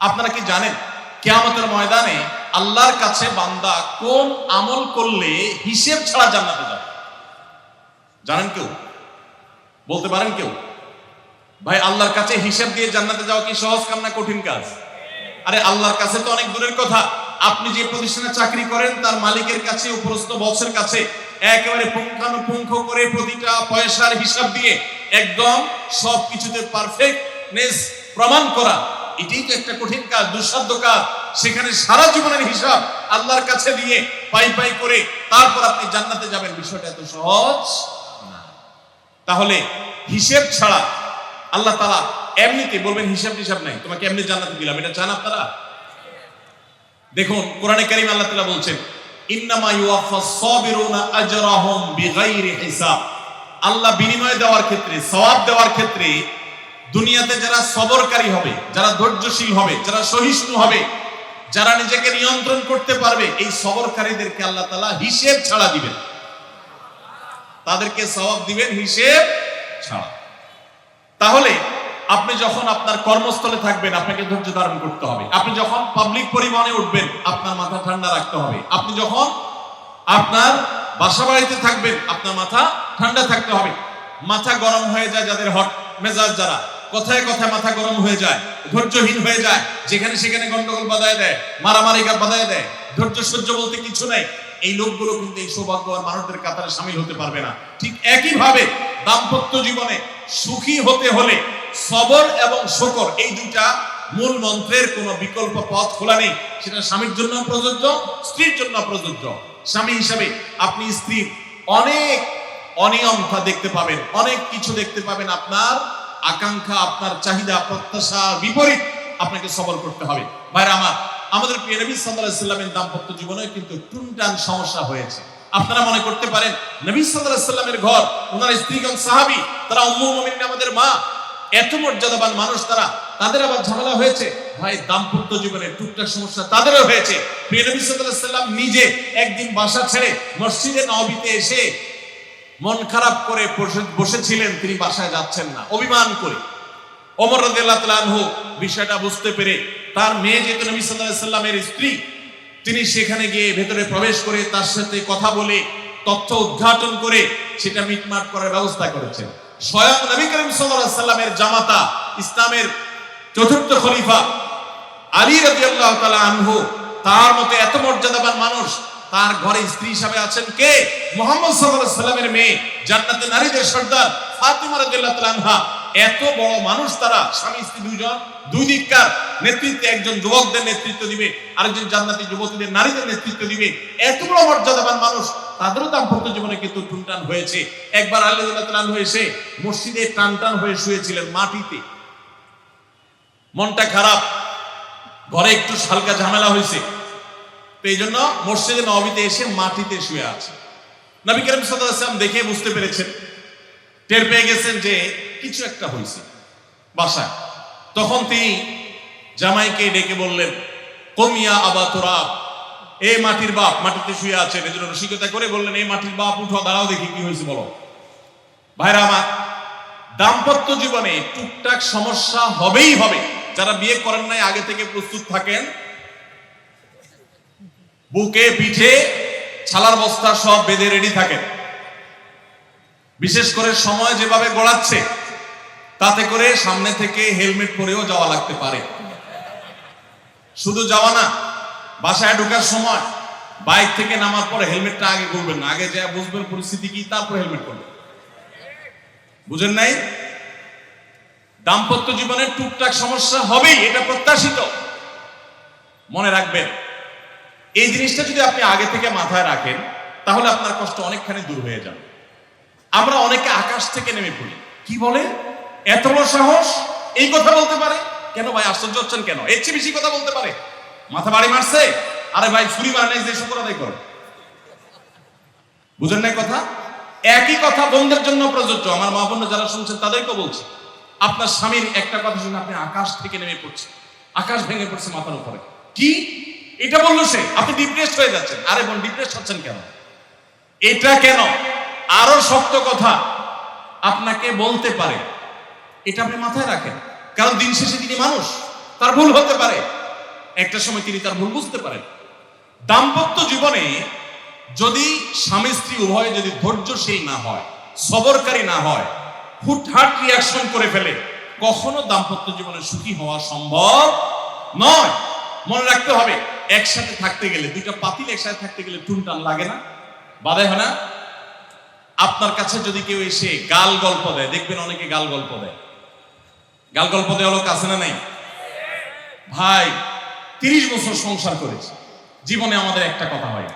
আপনারা কি জানেন কিয়ামতের ময়দানে আল্লাহর কাছে বান্দা কোন আমল করলে হিসেব ছাড়া জান্নাতে যাবে? জানেন কেউ? বলতে পারেন কেউ? ভাই, আল্লাহর কাছে হিসাব দিয়ে জান্নাতে যাওয়া কি সহজ কাম না কঠিন কাজ? আরে আল্লাহর কাছে তো অনেক দূরের কথা। আপনি যে প্রতিষ্ঠানে চাকরি করেন তার মালিকের কাছে, উপরস্থ বসের কাছে একেবারে পুঙ্খানুপুঙ্খ করে প্রতিটা পয়সার হিসাব দিয়ে একদম সবকিছুতে পারফেক্টনেস প্রমাণ করা, এটাই তো একটা কঠিন কাজ, দুঃসাধ্য কাজ। সেখানে সারা জীবনের হিসাব আল্লাহর কাছে দিয়ে পাই পাই করে তারপর আপনি জান্নাতে যাবেন, বিষয়টা এত সহজ না। তাহলে হিসেব ছাড়া আল্লাহ তাআলা এমনিতে বলবেন হিসাব টিসাব নাই, তোমাকে এমনি জান্নাতে দিলাম, এটা চান আপনারা? দেখুন কোরআনে কারীম আল্লাহ তাআলা বলছেন ইন্নামা ইউওয়াফাস সাবিরুনা আজরাহুম বিগাইরি হিসাব। আল্লাহ বিনিময় দেওয়ার ক্ষেত্রে, সওয়াব দেওয়ার ক্ষেত্রে দুনিয়াতে যারা সবরকারী হবে, যারা ধৈর্যশীল হবে, যারা সহিষ্ণু হবে, যারা নিজেকে নিয়ন্ত্রণ করতে পারবে, এই সবরকারীদেরকে আল্লাহ তাআলা হিসেব ছাড়া দিবেন, তাদেরকে সওয়াব দিবেন হিসেব ছাড়া। তাহলে আপনি যখন আপনার কর্মস্থলে থাকবেন আপনাকে ধৈর্য ধারণ করতে হবে। আপনি যখন পাবলিক পরিবহনে উঠবেন আপনার মাথা ঠান্ডা রাখতে হবে। আপনি যখন আপনার বাসা বাড়িতে থাকবেন আপনার মাথা ঠান্ডা থাকতে হবে। মাথা গরম হয়ে যায় যাদের, হট মেজাজ যারা, কথায় কথায় মাথা গরম হয়ে যায়, ধৈর্যহীন হয়ে যায়, যেখানে সেখানে গন্ডগোল বাঁধায় দেয়, মারামারি বাঁধায় দেয়, ধৈর্য সহ্য বলতে কিছু নাই, এই লোকগুলো কিন্তু এই সৌভাগ্যবান মানুষদের কাতারে শামিল হতে পারবে না। ঠিক একইভাবে দাম্পত্য জীবনে সুখী হতে হলে সবর এবং শুকর, এই দুইটা মূল মন্ত্রের কোনো বিকল্প পথ খোলা নেই। সেটা স্বামীর জন্য প্রযোজ্য, স্ত্রীর জন্য প্রযোজ্য। স্বামী হিসাবে আপনি স্ত্রীর অনেক অনিয়মতা দেখতে পাবেন, অনেক কিছু দেখতে পাবেন, আপনার আকাঙ্ক্ষা, আপনার চাহিদা, প্রত্যাশা বিপরীত, আপনাকে সবর করতে হবে। ভাইরা আমার, আমাদের প্রিয় নবী সাল্লাল্লাহু আলাইহি সাল্লামের দাম্পত্য জীবনে কিন্তু টুনটান সমস্যা হয়েছে। আপনারা মনে করতে পারেন নবী সাল্লাল্লাহু আলাইহি সাল্লামের ঘর, ওনার স্ত্রীগণ সাহাবী, তারা উম্মুল মুমিনিন আমাদের মা, এত মর্যাদাবান মানুষ তারা, তাদের আবার ঝামেলা হয়েছে। ভাই, দাম্পত্য জীবনে টুকটাক সমস্যা তাদেরও হয়েছে। প্রিয় নবী সাল্লাল্লাহু আলাইহি সাল্লাম নিজে একদিন বাসা ছেড়ে মসজিদে নববীতে এসে মন খারাপ করে বসেছিলেন, তিনি বাসায় যাচ্ছেন না, অভিমান করে। ওমর রাদিয়াল্লাহু তাআলা আনহু বিষয়টা বুঝতে পেরে তার মেয়ে যেহেতু নবী সাল্লাল্লাহু আলাইহি সাল্লামের স্ত্রী, তিনি সেখানে গিয়ে ভেতরে প্রবেশ করে তার সাথে কথা বলে তথ্য উদ্ঘাটন করে সেটা মিটমাট করার ব্যবস্থা করেছেন। স্বয়ং নবী করিম সাল্লাল্লাহু আলাইহি সাল্লামের জামাতা, ইসলামের চতুর্থ খলিফা আলী রাদিয়াল্লাহু তাআলা আনহু, তার মতো এত মর্যাদাবান মানুষ, তার ঘরে স্ত্রী হিসাবে আছেন কে? মুহাম্মদ সাল্লাল্লাহু আলাইহি সাল্লামের মেয়ে, জান্নাতের নারীদের সর্দার ফাতিমা রাদিয়াল্লাহু তাআলা আনহা। এত বড় মানুষ তারা, স্বামী স্ত্রী দুইজন, দুই দিককার নেতৃত্বে, একজন যুবকদের নেতৃত্ব দিবে, আরেকজন জান্নাতি যুবতীদের, নারীদের নেতৃত্ব দিবে। এত বড় মর্যাদাবান মানুষ, তাদেরও দাম্পত্য জীবনে কিন্তু টুনটান হয়েছে। একবার আলী রাদিয়াল্লাহু তাআলা আনহু এসে মসজিদে টানটান হয়ে শুয়েছিলেন মাটিতে, মনটা খারাপ, ঘরে একটু হালকা ঝামেলা হয়েছে, তো এই জন্য মসজিদে নববীতে এসে মাটিতে শুয়ে আছে। নবী করিম সাল্লাল্লাহু আলাইহি ওয়াসাল্লাম দেখে বুঝতে পেরেছেন, টের পেয়ে গেছেন যে কিছু একটা হয়েছে বাসায়। তখন তিনি জামাইকে ডেকে বললেন, কমিয়া আবা তুরাব, এ মাটির বাপ, মাটিতে শুয়ে আছেন, এজন্য রসিকতা করে বললেন, এই মাটির বাপ উঠো, দাঁড়াও দেখি কি হয়েছে বলো। ভাইরা আমার, দাম্পত্য জীবনে টুকটাক সমস্যা হবেই হবে। যারা বিয়ে করেন নাই আগে থেকে প্রস্তুত থাকেন, বুকে পিঠে ছালার বস্তা সব বেঁধে রেডি থাকেন। বিশেষ করে সময় যেভাবে গড়াচ্ছে, তাতে করে সামনে থেকে হেলমেট পরেও যাওয়া লাগতে পারে। শুধু যাওয়া না, বাসায় ঢোকার সময় বাইক থেকে নামার পরে হেলমেটটা আগে খুলবেন না, আগে যা বুঝবেন পরিস্থিতি কি, তারপর হেলমেট করবেন। বুঝেন নাই? দাম্পত্য জীবনে টুকটাক সমস্যা হবেই, এটা প্রত্যাশিত। মনে রাখবেন, এই জিনিসটা যদি আপনি আগে থেকে মাথায় রাখেন তাহলে আপনার কষ্ট অনেকখানি দূর হয়ে যাবে। আমরা অনেকে আকাশ থেকে নেমে পড়ি। কি বলে, এত বড় সাহস, এই কথা বলতে পারে? কেন ভাই আশ্চর্য হচ্ছেন কেন? এর চেয়ে বেশি কথা বলতে পারে। মাথা বাড়ি মারছে, আরে ভাই ছুরি মার নাই যে শুকর আদায় করে। বুঝেন নাই কথা? একই কথা বোনদের জন্য প্রযোজ্য। আমার মা বোন যারা শুনছেন তাদেরকে বলছি, আপনার স্বামীর একটা কথা শুনে আপনি আকাশ থেকে নেমে পড়ছেন, আকাশ ভেঙে পড়ছে মাথার উপরে। কি এটা বললো সে, আপনি ডিপ্রেসড হয়ে যাচ্ছেন। আরে বোন, ডিপ্রেসড হচ্ছেন কেন? এটা কেন? আরো শক্ত কথা আপনাকে বলতে পারে, এটা আপনি মাথায় রাখেন, কারণ দিন শেষে তিনি মানুষ, তার ভুল হতে পারে, একটা সময় তিনি তার ভুল বুঝতে পারেন। দাম্পত্য জীবনে যদি স্বামী স্ত্রী উভয়ে যদি ধৈর্যশীল না হয়, সবরকারী না হয়, হুটহাট রিয়াকশন করে ফেলে, কখনো দাম্পত্য জীবনে সুখী হওয়া সম্ভব নয়। মনে রাখতে হবে, একসাথে থাকতে গেলে, দুইটা পাতিল একসাথে থাকতে গেলে টুনটান লাগে না, বাধা হয় না? আপনার কাছে যদি কেউ এসে গাল গল্প দেয়, দেখবেন অনেকে গাল গল্প দেয়। গাল গল্প দেওয়া লোক আছে না নাই? ভাই 30 বছর সংসার করেছে, জীবনে আমাদের একটা কথা হয়,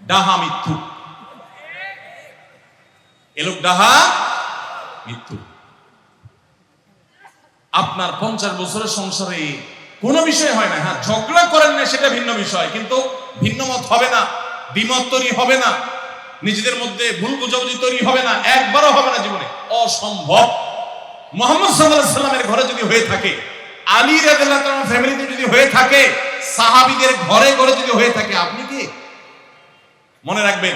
ডাহা মিথ্যু। এ লোক ডাহা মিথ্যু। আপনার 50 বছরের সংসারে কোনো বিষয় হয় না, হ্যাঁ ঝগড়া করেন না সেটা ভিন্ন বিষয়, কিন্তু ভিন্ন মত হবে না, দ্বিমত তৈরি হবে না, নিজেদের মধ্যে ভুল বুঝাবুঝি তৈরি হবে না, একবারও হবে না জীবনে, অসম্ভব। মুহাম্মদ সাল্লাল্লাহু আলাইহি সাল্লামের ঘরে যদি হয়ে থাকে, আলী রাদিয়াল্লাহু তাআলা ফ্যামিলিতে যদি হয়ে থাকে, সাহাবীদের ঘরে ঘরে যদি হয়ে থাকে, আপনি কি? মনে রাখবেন,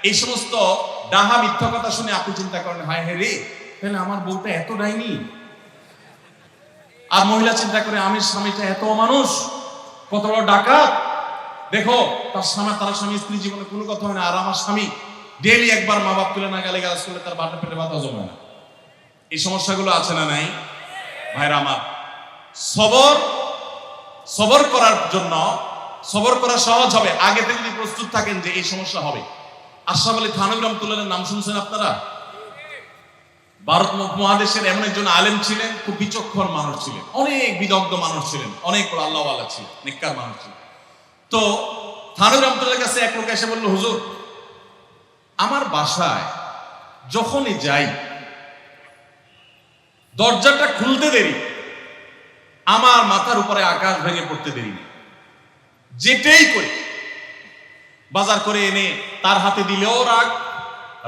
এই সমস্ত ডাহা মিথ্যা কথা শুনে আপনি চিন্তা করেন, হায় হায় রে, তাহলে আমার বউটা এত ডাইনি। আর মহিলা চিন্তা করে, আমি স্বামীটা এত মানুষ, কত বড় ডাকাত, দেখো তার স্বামী স্ত্রী জীবনে কোনো কথা হয় না, আর আমার স্বামী ডেইলি একবার মা বাপ তুলে না গেলে গাছ করলে তার বাটা পেটে বাতা জমে না। এই সমস্যাগুলো আছে না নাই? ভাইরা আমার, সবর করার জন্য, সবর করা সহজ হবে আগে থেকে যদি প্রস্তুত থাকেন যে এই সমস্যা হবে। আশরাফ আলী থানভী রাহমাতুল্লাহর নাম শুনছেন আপনারা? ভারত মহাদেশের এমন একজন আলেম ছিলেন, খুব বিচক্ষণ মানুষ ছিলেন, অনেক বিদগ্ধ মানুষ ছিলেন, অনেক বড় আল্লাহওয়ালা ছিলেন, নেককার মানুষ ছিলেন। তো থানভী রাহমাতুল্লাহর কাছে এক লোক এসে বলল, হুজুর, আমার বাসায় যখনই যাই দরজাটা খুলতে দেরি, আমার মাথার উপরে আকাশ ভেঙে পড়তে দেরি নেই, যেটাই করি, বাজার করে এনে তার হাতে দিলেও রাগ,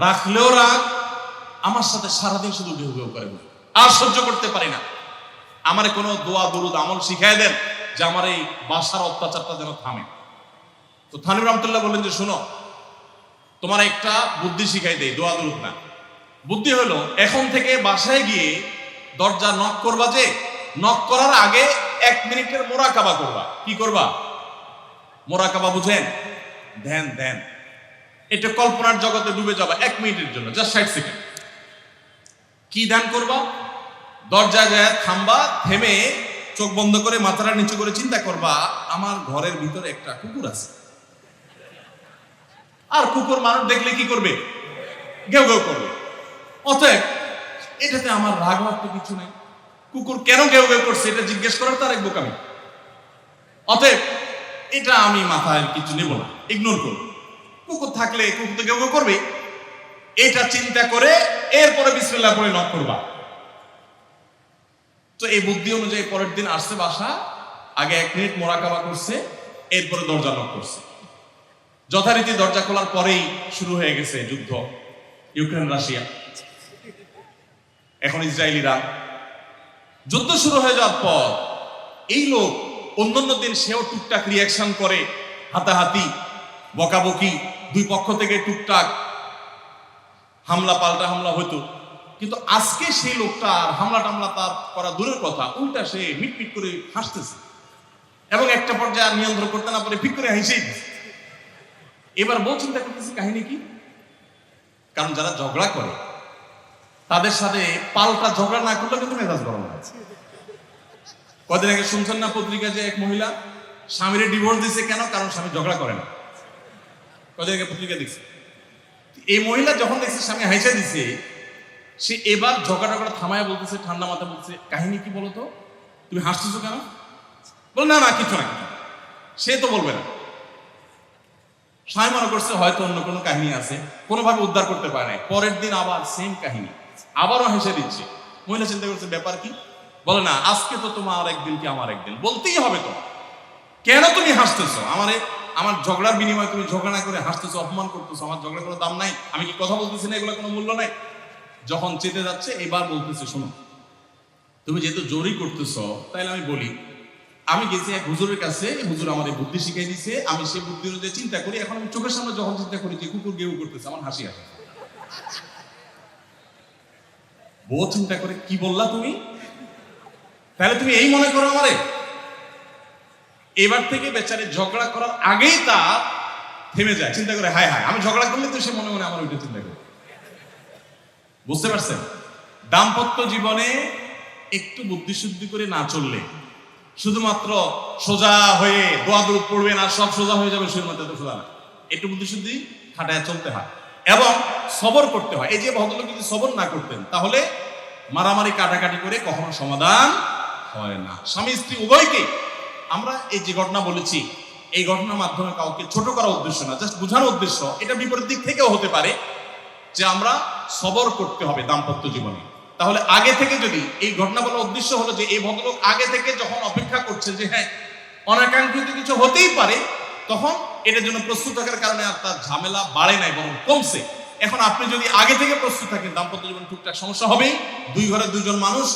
রাখলেও রাগ, আমার সাথে সারাদিন শুধু ঘেউ ঘেউ করে, আর সহ্য করতে পারি না। আমারে কোনো দোয়া দরুদ আমল শিখাই দেন যে আমার এই বাসার অত্যাচারটা যেন থামে। তো থানভী রাহমাতুল্লাহ বললেন যে, শোনো, তোমার একটা বুদ্ধি শিখাই দেই, দোয়া দরুদ না। বুদ্ধি হলো, এখন থেকে বাসায় গিয়ে দরজা নক করবা, যে নক করার আগে 1 মিনিটের মোরাকাবা করবা। কি করবা? মোরাকাবা বুঝেন? ধ্যান, ধ্যান। এটা কল্পনার জগতে ডুবে যাবা 1 মিনিটের জন্য, জাস্ট 60 সেকেন্ড। কি ধ্যান করবা? দরজায় যায় থামবা, থেমে চোখ বন্ধ করে মাথাটা নিচু করে চিন্তা করবা, আমার ঘরের ভিতরে একটা কুকুর আছে, আর কুকুর মানুষ দেখলে কি করবে? ঘেউ ঘেউ করবে। অতএব এটাতে আমার রাগ হওয়ার তো কিছু নেই, কুকুর কেন ঘেউ ঘেউ করছে এটা জিজ্ঞেস করার তার এক বোকামি। অতএব এটা আমি মাথায় কিছু নেব না, ইগনোর করব। কুকুর থাকলে কুকুর তো ঘেউ ঘেউ করবে, এটা চিন্তা করে এরপরে বিসমিল্লাহ পড়ে নক করবা। তো এই বুদ্ধি অনুযায়ী পরের দিন আসছে বাসা, আগে 1 মিনিট মোরাকাবা করছে, এরপরে দরজা নক করছে। যথারীতি দরজা খোলার পরেই শুরু হয়ে গেছে যুদ্ধ, ইউক্রেন রাশিয়া, এখন ইসরায়েলিরা। যুদ্ধ শুরু হয়ে যাওয়ার পর এই লোক, অন্যান্য দিন সেও টুকটাক রিয়াকশন করে, হাতাহাতি, বকাবকি, দুই পক্ষ থেকে টুকটাক হামলা পাল্টা হামলা হতো, কিন্তু আজকে সেই লোকটা আর হামলা টামলা তার করা দূরের কথা, উল্টা সে মিটমিট করে হাসতেছে, এবং একটা পর্যায়ে আর নিয়ন্ত্রণ করতে না পারে ফিক করে হাসেই দিচ্ছে। এবার বউ চিন্তা করতেছে কাহিনী কি? কারণ যারা ঝগড়া করে তাদের সাথে পাল্টা ঝগড়া না করলে কিন্তু মেজাজ গরম হয়। কদিন আগে শুনছেন না পত্রিকা যে এক মহিলা স্বামীর ডিভোর্স দিছে, কেন? কারণ স্বামী ঝগড়া করে না। কদিন আগে পত্রিকা দেখছে, এই মহিলা যখন দেখছে স্বামী হাইসা দিছে, সে এবার ঝগড়া থামায়া বলতেছে, ঠান্ডা মাথা বলছে, কাহিনী কি বলতো, তুমি হাসতেছো কেন? বল না না কিছু না, কিছু। সে তো বলবে না। স্বামী মনে করছে হয়তো অন্য কোনো কাহিনী আছে, কোনোভাবে উদ্ধার করতে পারে নাই। পরের দিন আবার সেম কাহিনী, আবারও হেসে দিচ্ছে। মহিলা চিন্তা করছে ব্যাপার কি? বলে না, আজকে তো তোমার একদিন কি আমার একদিন, বলতেই হবে তো। কেন তুমি হাসতেছো? আমার ঝগড়ার বিনিময়ে তুমি ঝগড়া না করে হাসতেছো, অপমান করতেছো। আমার ঝগড়া কোনো দাম নাই? আমি কি কথা বলতেছি না, এগুলো কোনো মূল্য নাই? যখন চেতে যাচ্ছে এবার বলতেছে, শোনো, তুমি যেহেতু জোরই করতেছো, তাইলে আমি বলি, আমি গেছি এক হুজুরের কাছে, হুজুর আমার এই বুদ্ধি শিখাই দিছে, আমি সেই বুদ্ধি অনুযায়ী চিন্তা করি। এখন আমি চোখের সামনে যখন চিন্তা করি যে কুকুর গেউ করতেছে, আমার হাসি আসে। বউ চিন্তা করে, কি বললা তুমি? তাহলে তুমি এই মনে করো আমারে? এবার থেকে বেচারে ঝগড়া করার আগেই তার থেমে যায়, চিন্তা করে হায় হায় আমি ঝগড়া করলে তো সে মনে মনে আমার ওইটা চিন্তা করে। বুঝতে পারছেন? দাম্পত্য জীবনে একটু বুদ্ধিশুদ্ধি করে না চললে, শুধুমাত্র সোজা হয়ে দোয়া দরুদ পড়বেন আর সব সোজা হয়ে যাবে, শুধুমাত্র তো সোজা না, একটু বুদ্ধিশুদ্ধি খাটায় চলতে হয় এবং সবর করতে হয়। এই যে ভদ্রলোক যদি সবর না করতেন তাহলে মারামারি কাটাকাটি করে কখনো সমাধান হয় না। স্বামী স্ত্রী উভয়কে আমরা এই যে ঘটনা বলেছি, এই ঘটনার মাধ্যমে কাউকে ছোট করার উদ্দেশ্য না, জাস্ট বোঝানোর উদ্দেশ্য। এটা বিপরীত দিক থেকেও হতে পারে যে আমরা সবর করতে হবে দাম্পত্য জীবনে। তাহলে আগে থেকে যদি এই ঘটনা বলার উদ্দেশ্য হলো যে এই ভদ্রলোক আগে থেকে যখন অপেক্ষা করছে যে হ্যাঁ অনাকাঙ্ক্ষিত কিছু হতেই পারে, তখন এটার জন্য প্রস্তুত থাকার কারণে আর তার ঝামেলা বাড়ে নাই, বরং কমছে। এখন আপনি যদি আগে থেকে প্রস্তুত থাকেন, দাম্পত্য জীবন টুকটাক সমস্যা হবেই, দুই ঘরে দুইজন মানুষ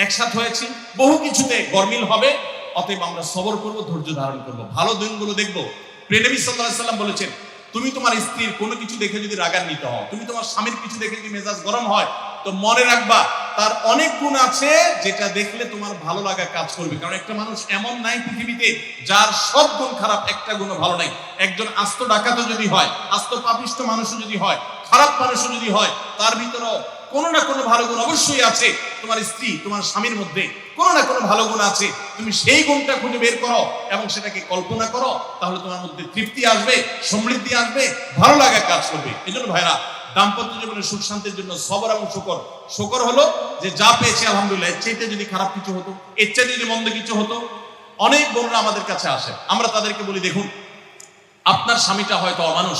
একসাথ হয়েছি, বহু কিছুতে গরমিল হবে। অতএব আমরা সবর করব, ধৈর্য ধারণ করব, ভালো দিনগুলো দেখব। প্রিয় নবী সাল্লাল্লাহু আলাইহি সাল্লাম বলেছেন, তুমি তোমার স্ত্রীর কোনো কিছু দেখে যদি রাগান্বিত হও, তুমি তোমার স্বামীর কিছু দেখে যদি মেজাজ গরম হয়, তো মনে রাখবা তার অনেক গুণ আছে যেটা দেখলে তোমার ভালো লাগা কাজ করবে। কারণ একটা মানুষ এমন নাই পৃথিবীতে যার সব গুণ খারাপ, একটা গুণও ভালো নাই। একজন আস্ত ডাকাতও যদি হয়, আস্ত পাপিষ্ট মানুষও যদি হয়, খারাপ মানুষও যদি হয়, তার ভিতরেও কোনো না কোনো ভালো গুণ অবশ্যই আছে। তোমার স্ত্রী, তোমার স্বামীর মধ্যে কোনো না কোনো ভালো গুণ আছে, তুমি সেই গুণটা খুঁজে বের করো এবং সেটাকে কল্পনা করো, তাহলে তোমার মধ্যে তৃপ্তি আসবে, সমৃদ্ধি আসবে, ভালো লাগা কাজ করবে। এই জন্য ভাইরা, দাম্পত্য জীবনের সুখ শান্তির জন্য সবর এবং শুকর। শুকর হলো যে যা পেয়েছি আলহামদুলিল্লাহ, এর চাইতে যদি খারাপ কিছু হতো, এর চাইতে যদি মন্দ কিছু হতো। অনেক বোনরা আমাদের কাছে আসে, আমরা তাদেরকে বলি দেখুন আপনার স্বামীটা হয়তো অমানুষ,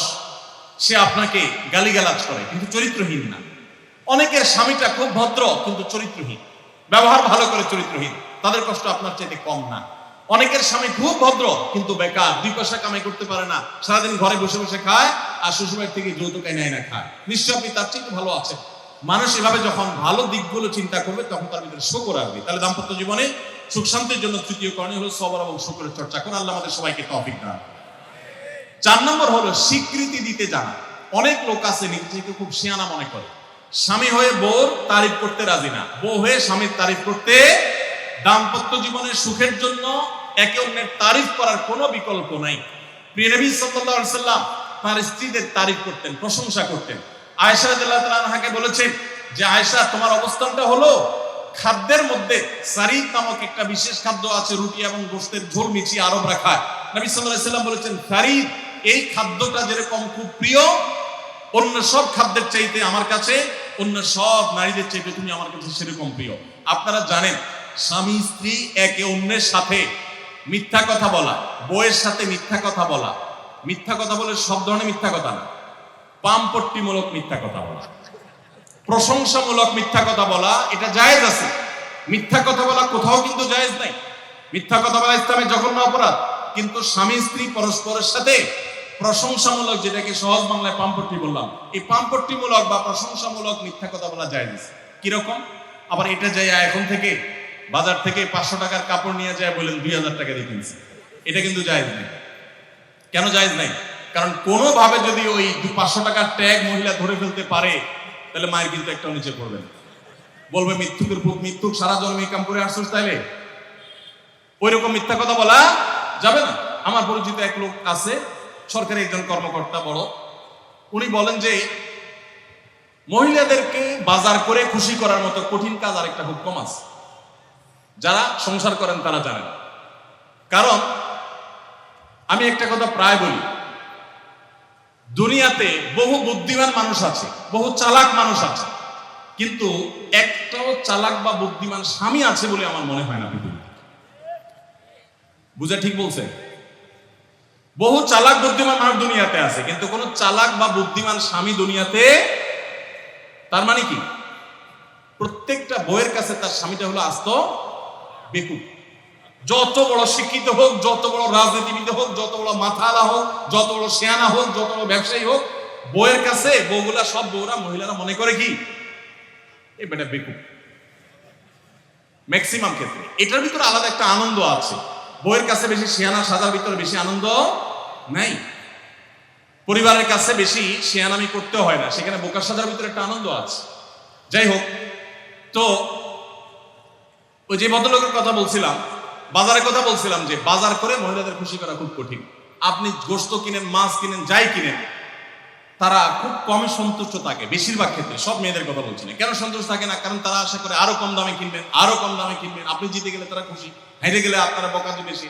সে আপনাকে গালিগালাজ করে কিন্তু চরিত্রহীন না। অনেকের স্বামীটা খুব ভদ্র কিন্তু চরিত্রহীন, ব্যবহার ভালো করে চরিত্রহীন, তাদের কষ্ট আপনার চাইতে কম না। অনেকের স্বামী খুব ভদ্র কিন্তু বেকার, 2 পয়সা কামাই করতে পারে না, সারাদিন ঘরে বসে বসে খায় আর শ্বশুরবাড়ি থেকে যৌতুক নেয় না খায়, নিশ্চয় আপনি তার চেয়ে ভালো আছেন। মানুষ এভাবে যখন ভালো দিকগুলো চিন্তা করবে তখন তার ভিতরে শুকর আসবে। তাহলে দাম্পত্য জীবনে সুখ শান্তির জন্য তৃতীয় করণীয় হলো সবর এবং শুকরের চর্চা করুন। আল্লাহ আমাদের সবাইকে তৌফিক দান। 4 নম্বর হলো স্বীকৃতি দিতে জানা। অনেক লোক আছে নিজেকে খুব শিয়ানা মনে করে, স্বামী হয়ে বউর তারিফ করতে রাজি না, বউ হয়ে স্বামীর তারিফ করতে। দাম্পত্য জীবনের সুখের জন্য একে অন্যের তারিফ করার কোনো বিকল্প নাই। প্রিয় নবী সাল্লাল্লাহু আলাইহি সাল্লাম তার স্ত্রীদের তারিফ করতেন, প্রশংসা করতেন। আয়েশা রাদিয়াল্লাহু তাআলা আনহাকে বলেছেন যে আয়েশা, তোমার অবস্থানটা হলো খাদ্যের মধ্যে সারিদ নামক একটা বিশেষ খাদ্য আছে, রুটি এবং গোশতের ঝোল মিশিয়ে আরবরা খায়। নবী সাল্লাল্লাহু আলাইহি সাল্লাম বলেছেন সারিদ, এই খাদ্যটা যেরকম খুব প্রিয় অন্য সব খাদ্যের চাইতে আমার কাছে, অন্য সব নারীদের চাইতে তুমি আমার কাছে সেরকম প্রিয়। আপনারা জানেন স্বামী স্ত্রী একে অন্যের সাথে মিথ্যা কথা বলা, বউয়ের সাথে মিথ্যা কথা বলা, মিথ্যা কথা বলে সব ধরনের মিথ্যা কথা না, পামপট্টিমূলক মিথ্যা কথা বলা, প্রশংসামূলক মিথ্যা কথা বলা, এটা জায়েজ আছে। মিথ্যা কথা বলা কোথাও কিন্তু জায়েজ নাই। মিথ্যা কথা বলা ইসলামের জঘন্য অপরাধ। কিন্তু স্বামী স্ত্রী পরস্পরের সাথে প্রশংসামূলক, যেটাকে সহজ বাংলায় পামপট্টি বললাম, এই পামপট্টিমূলক বা প্রশংসামূলক মিথ্যা কথা বলা জায়েজ। কিরকম? আবার এটা যাই এখন থেকে বাজার থেকে 500 টাকার কাপড় নিয়ে যায় বলেন 2000 টাকা দিয়ে কিনছে, এটা কিন্তু জায়েজ নেই। কেন জায়েজ নাই? কারণ কোনোভাবে যদি ওই 500 টাকার ট্যাগ মহিলা ধরে ফেলতে পারে তাহলে মায়ের কিন্তু একটা নিচে পড়বে, বলবে মৃত্যুকের পুত, মৃত্যুক সারা জন্মে কাম করে আসছিস, তাইলে ওই রকম মিথ্যা কথা বলা যাবে না। আমার পরিচিত এক লোক আছে, সরকারি একজন কর্মকর্তা বড়, উনি বলেন যে মহিলাদেরকে বাজার করে খুশি করার মতো কঠিন কাজ আর একটা খুব কম আছে। যারা সংসার করেন তারা জানেন। কারণ আমি একটা কথা প্রায় বলি, দুনিয়াতে বহু বুদ্ধিমান মানুষ আছে, বহু চালাক মানুষ আছে, কিন্তু একটাও চালাক বা বুদ্ধিমান স্বামী আছে বলে আমার মনে হয় না পৃথিবীতে। বুঝা ঠিক বলছে? বহু চালাক বুদ্ধিমান মানুষ দুনিয়াতে আছে, কিন্তু কোন চালাক বা বুদ্ধিমান স্বামী দুনিয়াতে। তার মানে কি? প্রত্যেকটা বউয়ের কাছে তার স্বামীটা হলো আস্ত বেকুব। যত বড় শিক্ষিত হোক, যত বড় রাজনীতিবিদ হোক, যত বড় মাথালা হোক, যত বড় শেয়ানা হোক, যত বড় ব্যবসায়ী হোক, বউয়ের কাছে বউগুলা, সব বউরা, মহিলারা মনে করে কি এই বেটা বেকুব। ম্যাক্সিমাম ক্ষেত্রে এটার ভিতরে আলাদা একটা আনন্দ আছে। বউয়ের কাছে বেশি শেয়ানা সাজার ভিতরে বেশি আনন্দ নাই। পরিবারের কাছে বেশি শেয়ানামি করতে হয় না, সেখানে বোকা সাজার ভিতরে একটা আনন্দ আছে। যাই হোক, তো ওই যে ভদ্রলোকের কথা বলছিলাম, বাজারের কথা বলছিলাম যে বাজার করে মহিলাদের খুশি করা খুব কঠিন। আপনি গোশত কিনেন, মাছ কিনেন, যাই কিনেন, তারা খুব কমে সন্তুষ্ট থাকে বেশিরভাগ ক্ষেত্রে। সব মেয়েদের কথা বলছি না। কেন সন্তুষ্ট থাকে না? কারণ তারা আশা করে আরো কম দামে কিনবেন, আরো কম দামে কিনবেন। আপনি জিতে গেলে তারা খুশি, হেরে গেলে আপনারা বকাজি বেশি।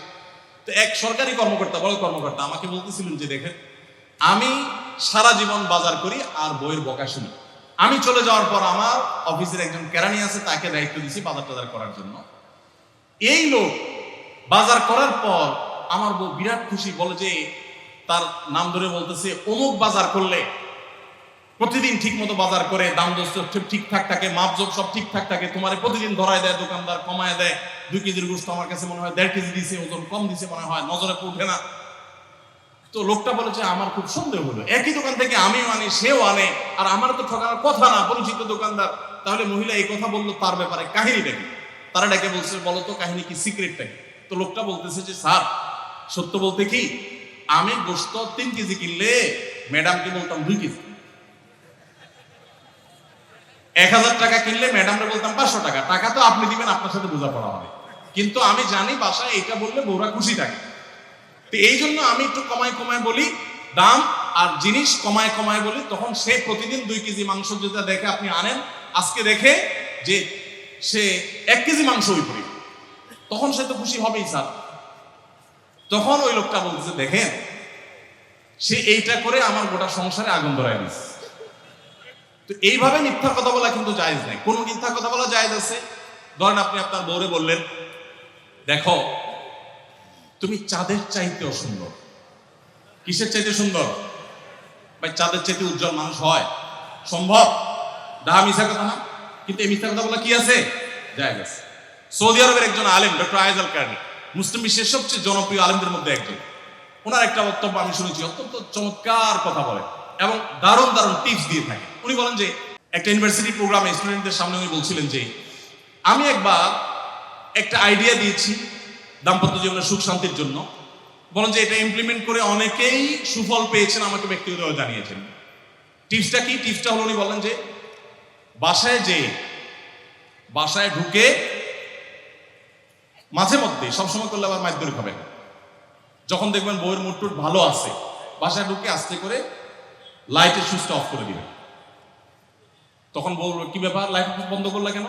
তো এক সরকারি কর্মকর্তা, বড় কর্মকর্তা আমাকে বলতেছিলেন যে দেখেন, আমি সারা জীবন বাজার করি আর বইয়ের বকা শুনি। আমি চলে যাওয়ার পর আমার অফিসের একজন কেরানি আছে, তাকে দায়িত্ব দিছি বাজার টাজার করার জন্য। এই লোক বাজার করার পর আমার বউ বিরাট খুশি, বলে যে তার নাম ধরে বলতেছে, অমুক বাজার করলে প্রতিদিন ঠিক মতো বাজার করে, দাম দস্ত ঠিকঠাক থাকে, মাপজোপ সব ঠিকঠাক থাকে, তোমার প্রতিদিন ধরায় দেয় দোকানদার, কমায় দেয়। 2 কেজির গোশত আমার কাছে মনে হয় 1.5 কেজি দিছে, ওজন কম দিছে মনে হয়, নজরে উঠে না। তো লোকটা বলেছে আমার খুব সন্দেহ হলো, একই দোকান থেকে আমিও আনি, সেও আনে, আর আমার তো ঠকানোর কথা না, পরিচিত দোকানদার। তাহলে মহিলা এই কথা বললো, তার ব্যাপারে কাহিনীটা কি? তারা ডেকে বলছে, বলো তো কাহিনী কি, সিক্রেটটা কি? তো লোকটা বলতেছে যে স্যার, সত্য বলতে কি, আমি গোশত 3 কেজি কিনলে ম্যাডামকে বলতাম 2 কেজি, 1000 টাকা কিনলে ম্যাডামরে বলতাম 500 টাকা। টাকা তো আপনি দিবেন, আপনার সাথে বোঝাপড়া হবে, কিন্তু আমি জানি বাসায় এটা বললে বউরা খুশি থাকে। তো এই জন্য আমি একটু কমায় কমায় বলি দাম, আর জিনিস কমায় কমায় বলি। তখন সে প্রতিদিন 2 কেজি মাংস যেটা দেখে আপনি আনেন, আজকে দেখে যে সে 1 কেজি মাংস ওই পড়ি, তখন সে তো খুশি হবেই স্যার। তখন ওই লোকটা বলতেছে দেখেন, সে এইটা করে আমার গোটা সংসারে আগুন ধরায় দিচ্ছে। তো এইভাবে মিথ্যা কথা বলা কিন্তু জায়েজ নাই। কোন মিথ্যা কথা বলা জায়েজ আছে? ধরেন আপনি আপনার বউরে বললেন, দেখো তুমি চাঁদের চাইতেও সুন্দর। কিসের চাইতে সুন্দর? ভাই চাঁদের চাইতে উজ্জ্বল মানুষ হয় সম্ভব? ডাহা মিথ্যা কথা না? কিন্তু এই মিথ্যা কথা বলা কি আছে? জায়েজ আছে। সৌদি আরবের একজন আলেম ডক্টর আয়েজ আল কারনি, মুসলিম বিশ্বের সবচেয়ে জনপ্রিয় আলেমদের মধ্যে একজন। ওনার একটা বক্তব্য আমি শুনেছি, অত্যন্ত চমৎকার কথা বলেন এবং দারুণ দারুণ টিপস দিয়ে থাকে। উনি বলেন যে একটা ইউনিভার্সিটি প্রোগ্রামে স্টুডেন্টদের সামনে উনি বলছিলেন যে আমি একবার একটা আইডিয়া দিয়েছি দাম্পত্য জীবনের সুখ শান্তির জন্য। বলেন যে এটা ইমপ্লিমেন্ট করে অনেকেই সুফল পেয়েছেন, আমাকে ব্যক্তিগতভাবে জানিয়েছেন। টিপসটা কি? টিপসটা হলো, উনি বলেন যে বাসায় ঢুকে মাঝে মধ্যে, সবসময় করলে আবার মাইর খাবেন, যখন দেখবেন বউয়ের মুড টুট ভালো আছে, বাসায় ঢুকে আস্তে করে লাইটের সুইচটা অফ করে দিবেন। তখন বলবো কি ব্যাপার, লাইট বন্ধ করলা কেন?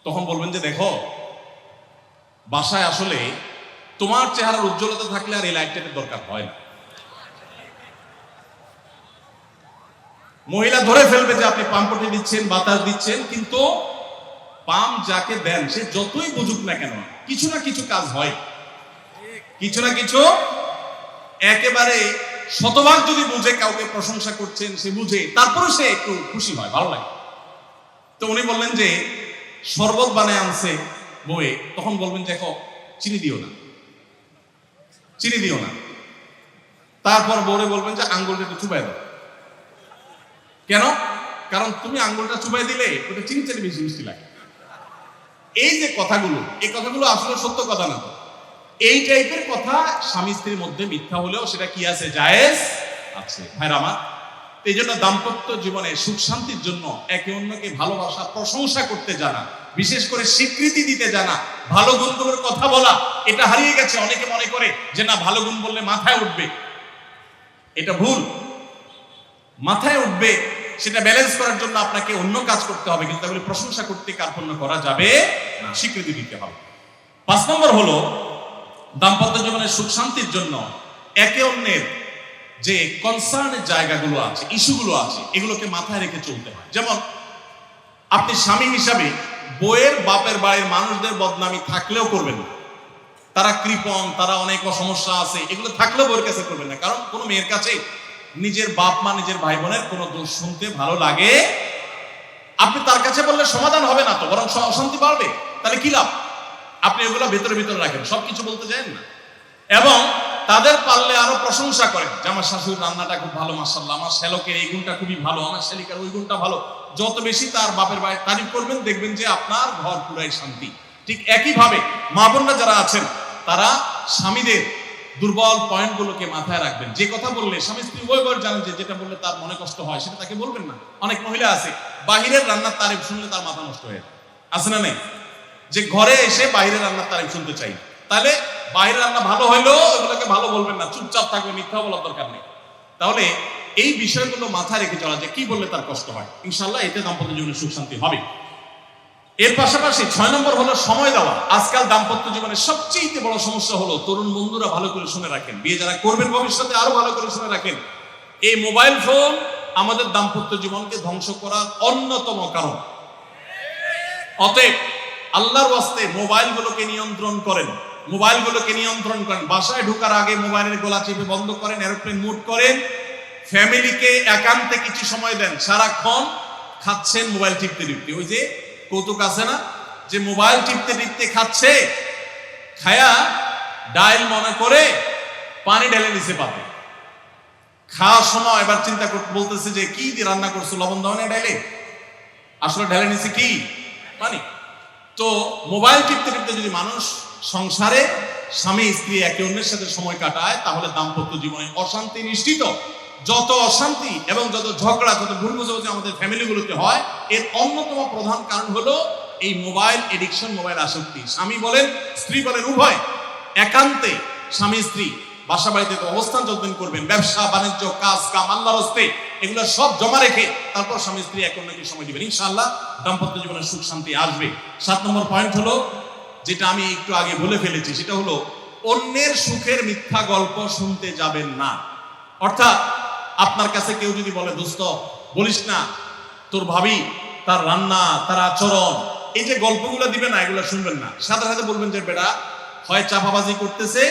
তখন বলবেন যে দেখো, বাসায় আসলে তোমার চেহারার উজ্জ্বলতা থাকলে আর এই লাইটটার দরকার হয় না। মহিলা ধরে ফেলবে যে আপনি পাম্পটি দিচ্ছেন, বাতাস দিচ্ছেন, কিন্তু পাম্প যাকে দেন সে যতই বুঝুক না কেন, কিছু না কিছু কাজ হয়, কিছু না কিছু। একেবারে শতভাগ যদি বুঝে কাউকে প্রশংসা করছেন, সে বুঝে, তারপরে সে একটু খুশি হয়, ভালো লাগে। তো উনি বললেন যে শরবত বানায় আনছে বউয়ে, তখন বলবেন দেখো চিনি দিও না, চিনি দিও না। তারপর বউরে বলবেন যে আঙ্গুলটা একটু চুবাই দাও। কেন? কারণ তুমি আঙ্গুলটা চুবাই দিলে ওটা চিনি চেয়ে বেশি মিষ্টি লাগে। এই যে কথাগুলো, এই কথাগুলো আসলে সত্য কথা না। তো এই টাইপের কথা স্বামী স্ত্রীর মধ্যে মিথ্যা হলেও সেটা কি আছে? জায়েজ আছে। ভাইরা আমার, এই জন্য দাম্পত্য জীবনে সুখ শান্তির জন্য একে অন্যকে ভালোবাসা, প্রশংসা করতে জানা, বিশেষ করে স্বীকৃতি দিতে জানা, ভালো গুণগুলোর কথা বলা, এটা হারিয়ে গেছে। অনেকে মনে করে যে না, ভালো গুণ বললে মাথায় উঠবে, এটা ভুল। মাথায় উঠবে সেটা ব্যালেন্স করার জন্য আপনাকে অন্য কাজ করতে হবে, কিন্তু তাহলে প্রশংসা করতে কার্পণ্য করা যাবে না, স্বীকৃতি দিতে হবে। 5 নম্বর হলো, দাম্পত্য জীবনের সুখ শান্তির জন্য একে অন্যের যে কনসার্নের জায়গাগুলো আছে, ইস্যুগুলো আছে, এগুলোকে মাথায় রেখে চলতে হয়। যেমন আপনি স্বামী হিসাবে বউয়ের বাপের বাড়ির মানুষদের বদনামি থাকলেও করবেন না। তারা কৃপণ, তারা অনেক সমস্যা আছে, এগুলো থাকলেও বউয়ের কাছে করবেন না। কারণ কোনো মেয়ের কাছে নিজের বাপ মা, নিজের ভাই বোনের কোনো দোষ শুনতে ভালো লাগে। আপনি তার কাছে বললে সমাধান হবে না, তো বরং অশান্তি বাড়বে। তাহলে কি লাভ? আপনি এগুলো ভেতরে ভিতরে রাখেন, সবকিছু বলতে চান না। এবং তাদের পারলে আরো প্রশংসা করেন যে আমার শাশুড়ির রান্নাটা খুব ভালো, মাশাআল্লাহ, আমার শ্যালকের এই গুণটা খুবই ভালো, আমার শালিকার ওই গুণটা ভালো। যত বেশি তার বাপের বাড়ির তারিফ করবেন, দেখবেন যে আপনার ঘর পুরাই শান্তি। ঠিক একইভাবে মা বোনরা যারা আছেন, তারা স্বামীদের দুর্বল পয়েন্টগুলোকে মাথায় রাখবেন। যে কথা বললে স্বামী স্ত্রী উভয়বার জানেন যে যেটা বললে তার মনে কষ্ট হয়, সেটা তাকে বলবেন না। অনেক মহিলা আছে বাহিরের রান্নার তারিফ শুনলে তার মাথা নষ্ট হয়ে যায়, আছে না নেই? যে ঘরে এসে বাইরের রান্নার তারিফ শুনতে চাই। তাহলে বাইরের রান্না ভালো হইলেও এগুলোকে ভালো বলবেন না, চুপচাপ থাকবে, মিথ্যা বলার দরকার নেই। তাহলে এই বিষয়গুলো মাথায় রেখে চলা, যে কি বললে তার কষ্ট হয়, ইনশাআল্লাহ এতে দাম্পত্য জীবনে সুখ শান্তি হবে। এর পাশাপাশি 6 নম্বর হলো সময় দেওয়া। আজকাল দাম্পত্য জীবনের সবচেয়ে বড় সমস্যা হলো, তরুণ বন্ধুরা ভালো করে শুনে রাখেন, বিয়ে যারা করবেন ভবিষ্যতে আরো ভালো করে শুনে রাখেন, এই মোবাইল ফোন আমাদের দাম্পত্য জীবনকে ধ্বংস করার অন্যতম কারণ। অতএব আল্লাহর ওয়াস্তে মোবাইলগুলোকে নিয়ন্ত্রণ করেন, মোবাইলগুলোকে নিয়ন্ত্রণ করেন। বাসায় ঢোকার আগে মোবাইলের গলা চেপে বন্ধ করেন, এরোপ্লেন মুড করেন। ফ্যামিলিকে একান্তে কিছু সময় দেন। সারাক্ষণ খাচ্ছেন মোবাইল টিপতে টিপতে, ওই যে কৌতুক আছে না, যে মোবাইল টিপতে টিপতে খাচ্ছে, খায়া ডাইল মনে করে পানি ঢেলে নিচে পাতে। খাওয়ার সময় এবার চিন্তা করতে বলতেছে যে কি দিয়ে রান্না করছো, লবণ দাও না ডাইলে, আসলে ঢেলে নিচে কি পানি। তো মোবাইল টিপতে টিপতে যদি মানুষ সংসারে স্বামী স্ত্রী একে অন্যের সাথে সময় কাটায়, তাহলে দাম্পত্য জীবনে অশান্তি নিশ্চিত। যত অশান্তি এবং যত ঝগড়া, যত ভুল বোঝাবুঝি আমাদের ফ্যামিলিগুলোতে হয়, এর অন্যতম প্রধান কারণ হলো এই মোবাইল এডিকশন, মোবাইল আসক্তি। স্বামী বলেন স্ত্রী বলেন উভয় একান্তে স্বামী স্ত্রী বাসা বাড়িতে অবস্থান যতদিন করবেন, ব্যবসা বাণিজ্য কাজ কাম আল্লাহর হস্তে, এগুলো সব জমা রেখে তারপর স্বামী স্ত্রী একে অন্যকে সময় দিবেন, ইনশাআল্লাহ দাম্পত্য জীবনে সুখ শান্তি আসবে। 7 নম্বর পয়েন্ট হলো, যেটা আমি একটু আগে বলে ফেলেছি, সেটা হলো অন্যের সুখের মিথ্যা গল্প শুনতে যাবেন না। অর্থাৎ আপনার কাছে কেউ যদি বলে দোস্ত বলিস না, তোর ভাবি তার রান্না তার আচরণ, এই যে গল্পগুলো দিবে না, এগুলো শুনবেন না। সাথে সাথে বলবেন যে বেটা হয় চাপাবাজি করতেছে,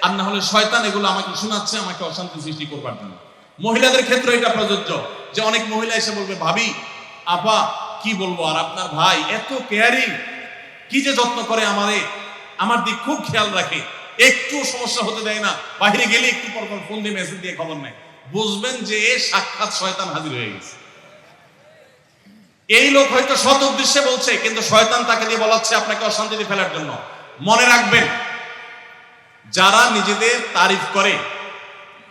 আর না হলে শয়তান এগুলো আমাকে শোনাচ্ছে, আমাকে অশান্তি সৃষ্টি করবার জন্য। মহিলাদের ক্ষেত্রে এটা প্রযোজ্য, যে অনেক মহিলা এসে বলবে ভাবি আপা কি বলবো, আর আপনার ভাই এত কেয়ারিং, কি যে যত্ন করে আমারে, আমার দিক খুব খেয়াল রাখে, একটু সমস্যা হতে দেয় না, বাইরে গেলে একটু পর পর ফোন দিয়ে মেসেজ দিয়ে খবর নেয়। বুঝবেন যে সাক্ষাৎ শয়তান হাজির হয়ে গেছে। এই লোক হয়তো সৎ উদ্দেশ্যে বলছে, কিন্তু শয়তান তাকে দিয়ে বলাচ্ছে আপনাকে অশান্তিতে ফেলার জন্য। মনে রাখবেন, যারা নিজেদের তারিফ করে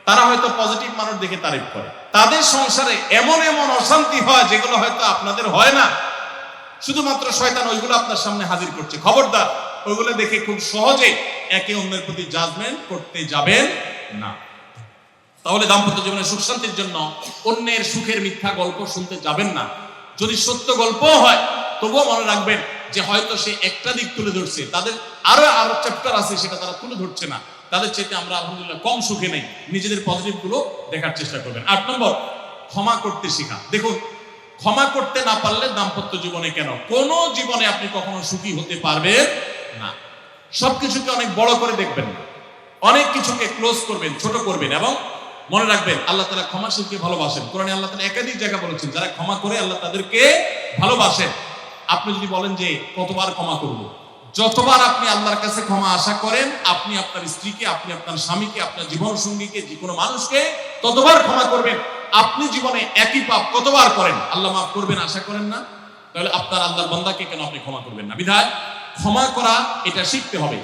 তারা হয়তো পজিটিভ মানুষ দেখে তারিফ করে, তাদের সংসারে এমন এমন অশান্তি হয় যেগুলো হয়তো আপনাদের হয় না, শুধুমাত্র শয়তান ওইগুলো আপনার সামনে হাজির করছে। খবরদার, ওইগুলো দেখে খুব সহজে একে অন্যের প্রতি জাজমেন্ট করতে যাবেন না। তাহলে দাম্পত্য জীবনে সুখ শান্তির জন্য অন্যের সুখের মিথ্যা গল্প শুনতে যাবেন না। যদি সত্য গল্প হয় তবুও মনে রাখবেন যে হয়তো সে একটা দিক তুলে ধরছে, তাদের আরো চ্যাপ্টার আছে সেটা তারা তুলে ধরছে না, তাদের চাইতে আমরা আলহামদুলিল্লাহ কম সুখে নেই। নিজেদের পজিটিভ গুলো দেখার চেষ্টা করবেন। 8 নম্বর, ক্ষমা করতে শেখা। দেখুন, ক্ষমা করতে না পারলে দাম্পত্য জীবনে কেন, কোন জীবনে আপনি কখনো সুখী হতে পারবেন না। সবকিছুকে অনেক বড় করে দেখবেন না, অনেক কিছুকে ক্লোজ করবেন, ছোট করবেন। এবং মনে রাখবেন, আল্লাহ তাআলা ক্ষমাশীলকে ভালোবাসেন। কোরআনে আল্লাহ তাআলা একাধিক জায়গা বলেছেন, যারা ক্ষমা করে আল্লাহ তাদেরকে ভালোবাসেন। আপনি যদি বলেন যে কতবার ক্ষমা করব, যতবার আপনি আল্লাহর কাছে ক্ষমা আশা করেন, আপনি আপনার স্ত্রীকে, আপনি আপনার স্বামীকে, আপনার জীবন সঙ্গীকে, যে কোনো মানুষকে ততবার ক্ষমা করবেন। আপনি জীবনে একই পাপ কতবার করেন, আল্লাহ মাফ করবেন আশা করেন না? তাহলে আপনার আল্লাহর বান্দাকে কেন আপনি ক্ষমা করবেন না? বিধায় ক্ষমা করা এটা শিখতে হবে।